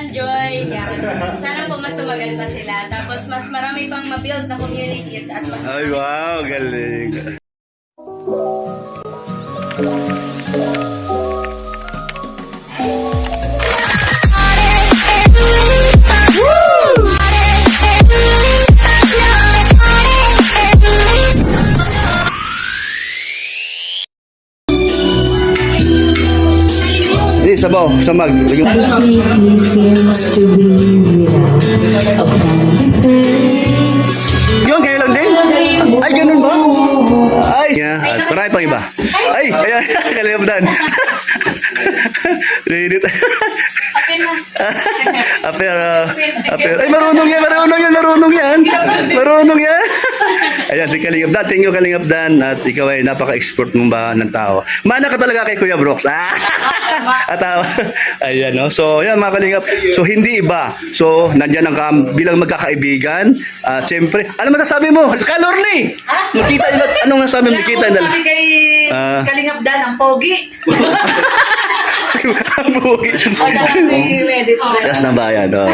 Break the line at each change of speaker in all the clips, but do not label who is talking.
Danjoy. Yan. Sana po mas tumagal pa sila. Tapos mas marami pang ma-build na communities at mas
Ay, wow, galing. Hindi, sabaw, samag.
He seems to be without a friendly face.
Yun, kayo lang din? Ay, ganun ba? Ay, yeah, marami pang iba. Ay, ayan, kalimutan. Reddit. Aper. Ay, marunong yan. Ayan, si Kalingap Dan. Thank you, Kalingap Dan. At ikaw ay napaka-expert mong ba ng tao. Mana ka talaga kay Kuya Brooks. Atawa. Ayan, no? So, yan, mga Kalingap. So, hindi iba. So, nandyan ang bilang magkakaibigan. Siyempre, ano masasabi mo? Kalorni! Makita, anong nasabi mo? Makita.
Sabi kay Kalingap Dan, ang pogi.
Ang buhay.
O dahil si Reddit.
Yes na bayan. Oh.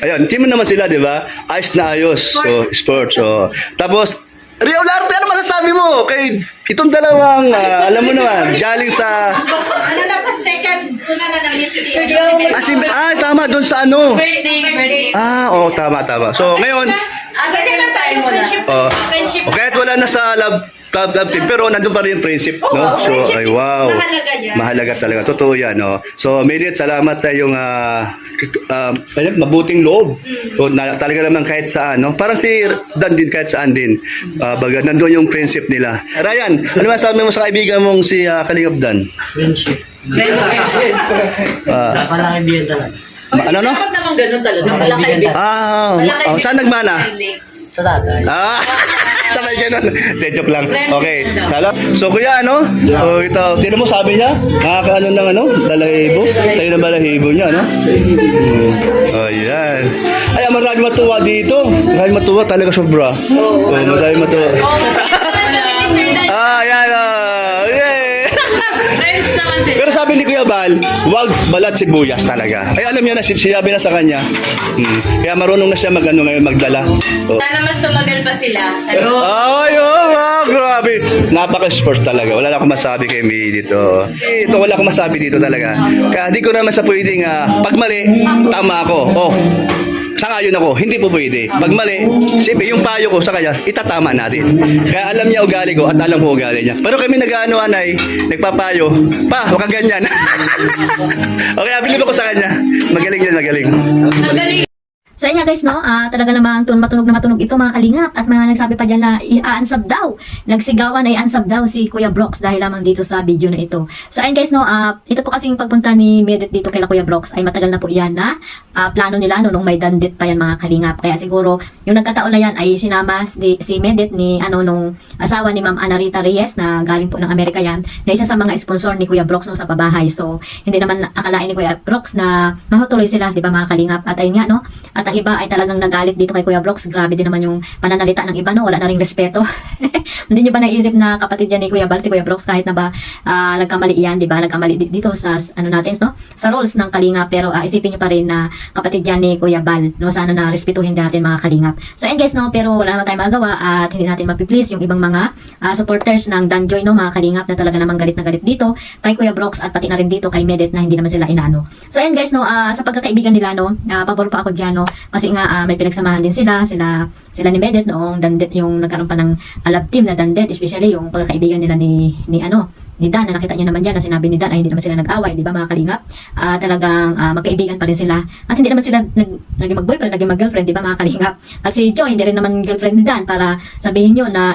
Ayun, team naman sila, di ba? Ayos na ayos. So, sports. So. Tapos, Rio Larte, ano masasabi mo? Kay itong dalawang, alam mo naman, galing sa...
Ano na po, second, una na na-meet si
Tama, doon sa ano.
birthday.
Tama. So, ngayon,
Second na tayo muna. Friendship.
kahit wala na sa love team, pero nandun pa rin yung friendship, no? So, ay, wow.
Mahalaga yan.
Mahalaga talaga. Totoo yan, no? So, Melit, salamat sa iyong mabuting loob. So, talaga naman kahit saan, no? Parang si Dan din, kahit saan din. Baga, nandun yung friendship nila. Ryan, ano masabi mo sa kaibigan mong si Kalingap Dan?
Friendship. Napalaki talaga.
Ano, no?
Dapat naman ganun talaga. Malaki.
Saan nagmana?
Sa tatay.
Tamay ganun. Joke lang. Okay. So, kuya, ano? So, ito, sino mo sabi niya? Nakakaano ng ano? Balahibo? Tayo na balahibo niya, no? Ayan. Ay, marami matuwa dito. Marami matuwa talaga sobra. So, marami matuwa. Ayan. Yay!
Friends naman sila.
Pero sabi ni Kuya Bal, wag balat sibuyas talaga. Ay, alam niya na, sinabi na sa kanya. Kaya marunong na siya ngayon magdala. Oh.
sana mas tumagal pa sila.
Ay, grabe. Napaka-sport talaga. Wala na akong masabi kay May dito. Ito, wala akong masabi dito talaga. Kaya di ko naman sa pwedeng, pag mali, tama ako. Sangayon ako, hindi po pwede. Pag mali, siyempre yung payo ko sa kanya, itatama natin. Kaya alam niya ugali ko at alam ko ugali niya. Pero kami nag-ano, anay, nagpapayo, wag ka ganyan. Okay, bilib ako sa kanya. Magaling yan, magaling.
So ayun nga guys, no, talaga namang matunog na matunog ito mga kalingap at mga nagsabi pa dyan na i-unsub daw. Nagsigawan ay unsub daw si Kuya Brooks dahil lamang dito sa video na ito. So ayun guys, no, ito po kasing pagpunta ni Medet dito kay Kuya Brooks ay matagal na po yan na plano nila no, nung may dandit pa yan mga kalingap. Kaya siguro yung nagkataon na yan ay sinama si Medet ni nung asawa ni Ma'am Ana Rita Reyes na galing po ng Amerika yan, na isa sa mga sponsor ni Kuya Brooks no, sa pabahay. So hindi naman akalain ni Kuya Brooks na mahutuloy sila, di ba mga kalingap? At ayun nga, no, at ang iba ay talagang nagalit dito kay Kuya Brooks. Grabe din naman yung pananalita ng iba, no? Wala na ring respeto. Hindi nyo ba naisip na kapatid yan ni Kuya Bal, si Kuya Brooks, kahit na ba nagkamali yan, di ba? Nagkamali dito sa ano natin, no? Sa roles ng Kalingap, pero isipin nyo pa rin na kapatid yan ni Kuya Bal, no? Sana na respetuhin natin mga Kalingap. So and guys, no, pero wala naman tayong magagawa at hindi natin mapiplease yung ibang mga supporters ng Danjoy, no, mga Kalingap, na talaga namang galit na galit dito kay Kuya Brooks at pati na rin dito kay Medet na hindi naman sila inano. So and guys, no, sa pagkakaibigan nila, no, pabor pa ako dyan, no, kasi nga may pinagsamahan din sila ni Medet noong Dandet, yung nagkaroon pa ng love team na Dandet, especially yung pagkakaibigan nila ni Dan, na nakita niyo naman dyan na sinabi ni Dan ay hindi naman sila nag-away, di ba mga Kalingap? Talagang magkaibigan pa rin sila at hindi naman sila naging mag-boyfriend, naging mag-girlfriend, di ba mga Kalingap? At si Joy hindi rin naman girlfriend ni Dan para sabihin nyo na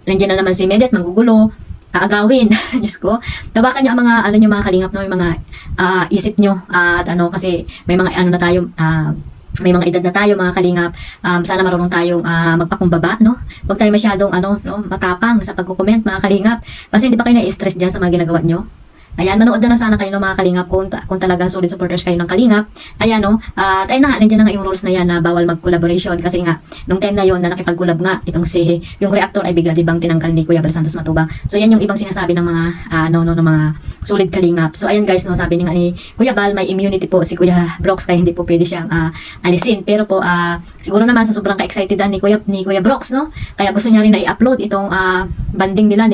nandiyan na naman si Medet manggugulo, aagawin. Diyos ko, tabakan nyo ang mga nyo mga Kalingap, no, yung mga isip nyo at kasi may mga na tayo, may mga edad na tayo mga Kalingap. Sana marunong tayong magpakumbaba, no? Huwag tayo masyadong matapang sa pagko-comment mga Kalingap. Kasi hindi ba kayo na-stress diyan sa mga ginagawa nyo? Ayan, manood na lang sana kayo ng mga kalingap kung talagang solid supporters kayo ng kalingap. Ayan, no? At ayun na nga, nandiyan na nga yung rules na yan na bawal mag-collaboration kasi nga, nung time na yon na nakipag-collab nga, itong si, yung reactor ay bigla dibang tinanggal ni Kuya Bal Santos Matubang. So, yan yung ibang sinasabi ng mga, ng mga solid kalingap. So, ayan guys, no, sabi ni Kuya Bal, may immunity po si Kuya Brox, kaya hindi po pwede siyang alisin. Pero po, siguro naman sa sobrang ka-excitedan ni Kuya Brox, no? Kaya gusto niya rin na i-upload itong banding nila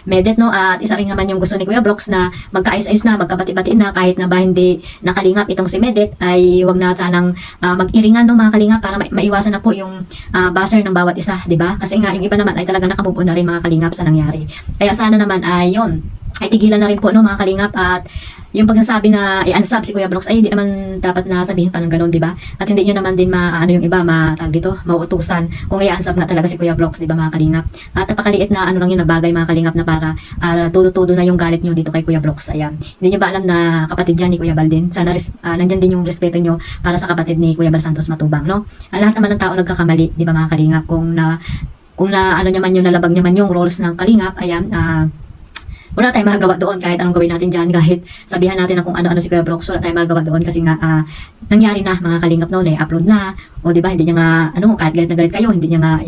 Medet, no? At isa rin naman yung gusto ni Kuya Brox na magkaayos-ayos na, magkabati-batiin na, kahit na ba hindi nakalingap itong si Medet, ay wag na tanang mag-iringan, no, mga kalingap, para maiwasan na po yung buzzer ng bawat isa, di ba? Kasi nga, yung iba naman ay talagang nakamove on na rin mga kalingap sa nangyari. Kaya sana naman ay yun, ay tigilan na rin po, no, mga kalingap. At yung pagsasabi na i-unsub si Kuya Brox ay hindi naman dapat na sabihin pa ng gano'n, di ba? At hindi nyo naman din yung iba matag dito, mauutusan kung i-unsub nga talaga si Kuya Brox, di ba mga kalingap? At napakaliit na lang yun na bagay mga kalingap na para todo-todo na yung galit nyo dito kay Kuya Brox. Ayan. Hindi nyo ba alam na kapatid yan ni Kuya Bal din? Sana nandyan din yung respeto nyo para sa kapatid ni Kuya Bal Santos Matubang, no? Lahat naman ng tao nagkakamali, di ba mga kalingap? Kung nalabag naman yung roles ng kalingap, ayan, wala tayong magagawa doon kahit anong gawin natin dyan, kahit sabihan natin na kung ano-ano si Kuya Brox, wala tayong magagawa doon kasi nga nangyari na mga kalingap noon, upload na, o diba, hindi niya nga, kahit galit na galit kayo, hindi niya nga,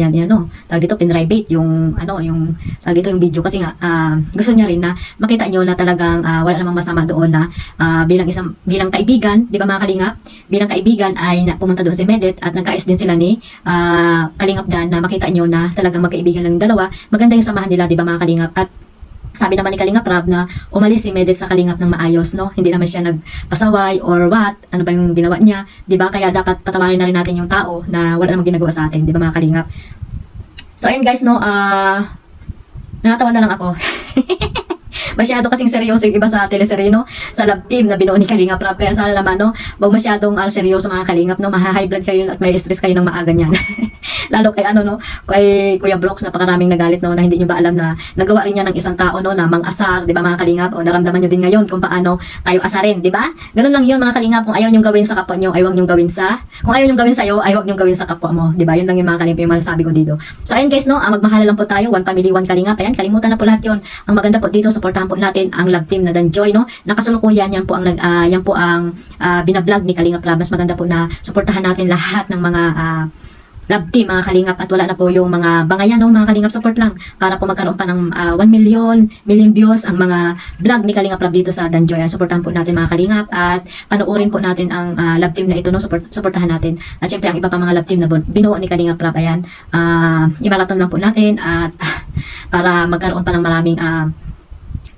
tawag dito, pinribate yung tawag dito yung video kasi nga, gusto niya rin na makita nyo na talagang wala namang masama doon na bilang kaibigan, di ba mga kalingap, bilang kaibigan ay pumunta doon si Medet at nagkaayos din sila ni Kalingap Dan na makita nyo na talagang magkaibigan lang yung dalawa, maganda yung samahan nila, di ba mga kalingap. At sabi naman ni Kalingap Rab na umalis si Medet sa Kalingap ng maayos, no? Hindi naman siya nagpasaway or what, ano ba yung ginawa niya, 'di ba? Kaya dapat patawarin na rin natin yung tao na wala namang ginagawa sa atin, 'di ba mga Kalingap? So ayun guys, no, natatawa na lang ako. Masyado kasing seryoso yung iba sa teleserye, no? Sa love team na binuo ni Kalingap Rab. Kaya sana naman, no, wag masyadong seryoso mga Kalingap, no? Maha-high blood kayo at may stress kayo ng maaga niyan. Lalo kay kay Kuya Brox, napakaraming nagalit, no, na hindi nyo ba alam na nagawa rin niya ng isang tao, no, na mang-asar, di ba mga Kalingap? O naramdaman nyo din ngayon kung paano kayo asarin, di ba? Ganun lang yun mga Kalingap, kung ayaw nyong gawin sa kapwa nyo, ay wag nyong gawin kung ayaw nyong gawin sa'yo, ay wag nyong gawin sa kapwa mo, di ba? Yun lang yung mga Kalingap yung masasabi ko dito. So ayun guys, no, magmahala lang po tayo, one family, one Kalingap. Ayan, kalimutan na po lahat yun. Ang maganda po dito, supportahan po natin ang love team na Danjoy, no? Nakasalukuyan, yan po ang binablog ni Kalingap Rab. Mas maganda po na suportahan natin lahat ng mga love team mga Kalingap at wala na po yung mga bangayan, no, mga Kalingap, support lang para po magkaroon pa ng 1 million views ang mga vlog ni Kalingap Rab dito sa Danjoy. Supportahan po natin mga Kalingap at panoorin po natin ang love team na ito, no, supportahan natin. At syempre ang iba pa mga love team na binuo ni Kalingap Rab, ayan, i-marathon lang po natin at para magkaroon pa ng maraming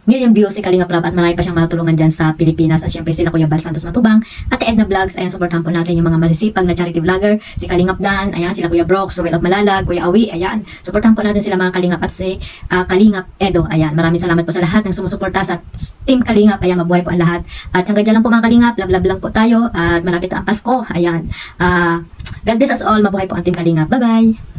million views si Kalingap Rab at marami pa siyang matulungan dyan sa Pilipinas. At syempre sila Kuya Bal Santos Matubang at Edna Vlogs. Ayan, supportahan po natin yung mga masisipag na charity vlogger, si Kalingap Dan, ayan, sila Kuya Brox, Ruel of Malalag, Kuya Awi, ayan, supportahan po natin sila mga Kalingap at si Kalingap Edo. Ayan, maraming salamat po sa lahat ng sumusuporta sa Team Kalingap. Ayan, mabuhay po ang lahat. At hanggang dyan lang po mga Kalingap, love lang po tayo at malapit na ang Pasko. Ayan, God bless us all, mabuhay po ang Team Kalingap. Bye-bye!